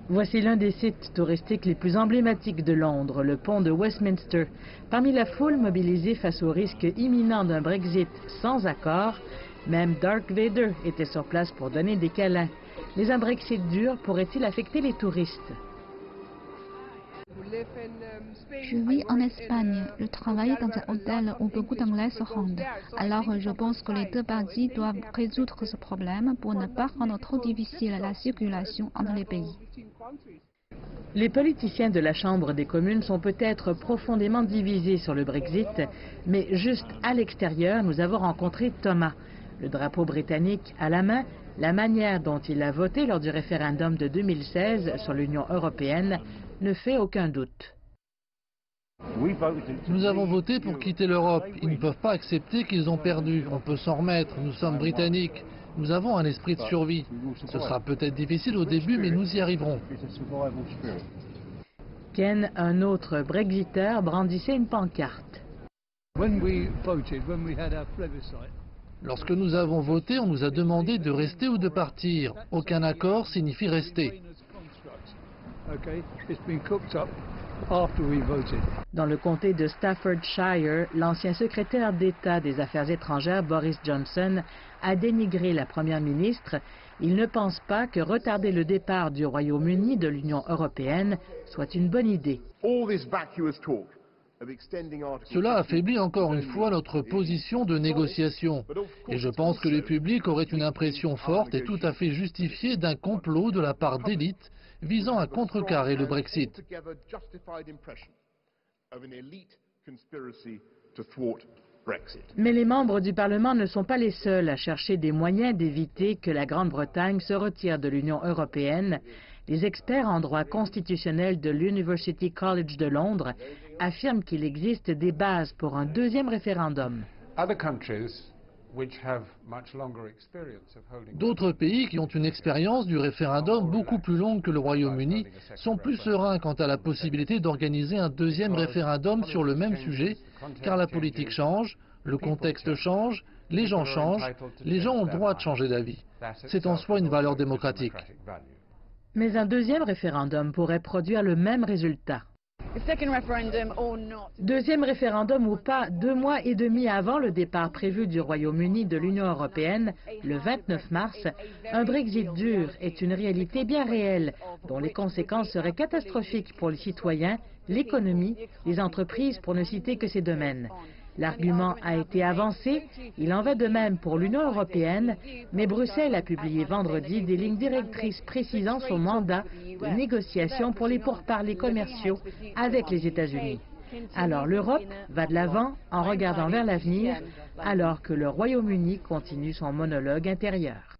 Voici l'un des sites touristiques les plus emblématiques de Londres, le pont de Westminster. Parmi la foule mobilisée face au risque imminent d'un Brexit sans accord, même Darth Vader était sur place pour donner des câlins. Mais un Brexit dur pourrait-il affecter les touristes? Je vis en Espagne. Je travaille dans un hôtel où beaucoup d'Anglais se rendent. Alors je pense que les deux parties doivent résoudre ce problème pour ne pas rendre trop difficile la circulation entre les pays. Les politiciens de la Chambre des communes sont peut-être profondément divisés sur le Brexit, mais juste à l'extérieur, nous avons rencontré Thomas. Le drapeau britannique à la main, la manière dont il a voté lors du référendum de 2016 sur l'Union européenne ne fait aucun doute. Nous avons voté pour quitter l'Europe. Ils ne peuvent pas accepter qu'ils ont perdu. On peut s'en remettre. Nous sommes britanniques. Nous avons un esprit de survie. Ce sera peut-être difficile au début, mais nous y arriverons. Ken, un autre Brexiteur, brandissait une pancarte. Lorsque nous avons voté, on nous a demandé de rester ou de partir. Aucun accord signifie rester. Dans le comté de Staffordshire, l'ancien secrétaire d'État des Affaires étrangères Boris Johnson a dénigré la première ministre. Il ne pense pas que retarder le départ du Royaume-Uni de l'Union européenne soit une bonne idée. Cela affaiblit encore une fois notre position de négociation. Et je pense que le public aurait une impression forte et tout à fait justifiée d'un complot de la part d'élites visant à contrecarrer le Brexit. Mais les membres du Parlement ne sont pas les seuls à chercher des moyens d'éviter que la Grande-Bretagne se retire de l'Union européenne. Les experts en droit constitutionnel de l'University College de Londres affirment qu'il existe des bases pour un deuxième référendum. D'autres pays qui ont une expérience du référendum beaucoup plus longue que le Royaume-Uni sont plus sereins quant à la possibilité d'organiser un deuxième référendum sur le même sujet, car la politique change, le contexte change, les gens changent, les gens ont le droit de changer d'avis. C'est en soi une valeur démocratique. Mais un deuxième référendum pourrait produire le même résultat. Deuxième référendum ou pas, 2 mois et demi avant le départ prévu du Royaume-Uni de l'Union européenne, le 29 mars, un Brexit dur est une réalité bien réelle, dont les conséquences seraient catastrophiques pour les citoyens, l'économie, les entreprises, pour ne citer que ces domaines. L'argument a été avancé, il en va de même pour l'Union européenne, mais Bruxelles a publié vendredi des lignes directrices précisant son mandat de négociation pour les pourparlers commerciaux avec les États-Unis. Alors l'Europe va de l'avant en regardant vers l'avenir, alors que le Royaume-Uni continue son monologue intérieur.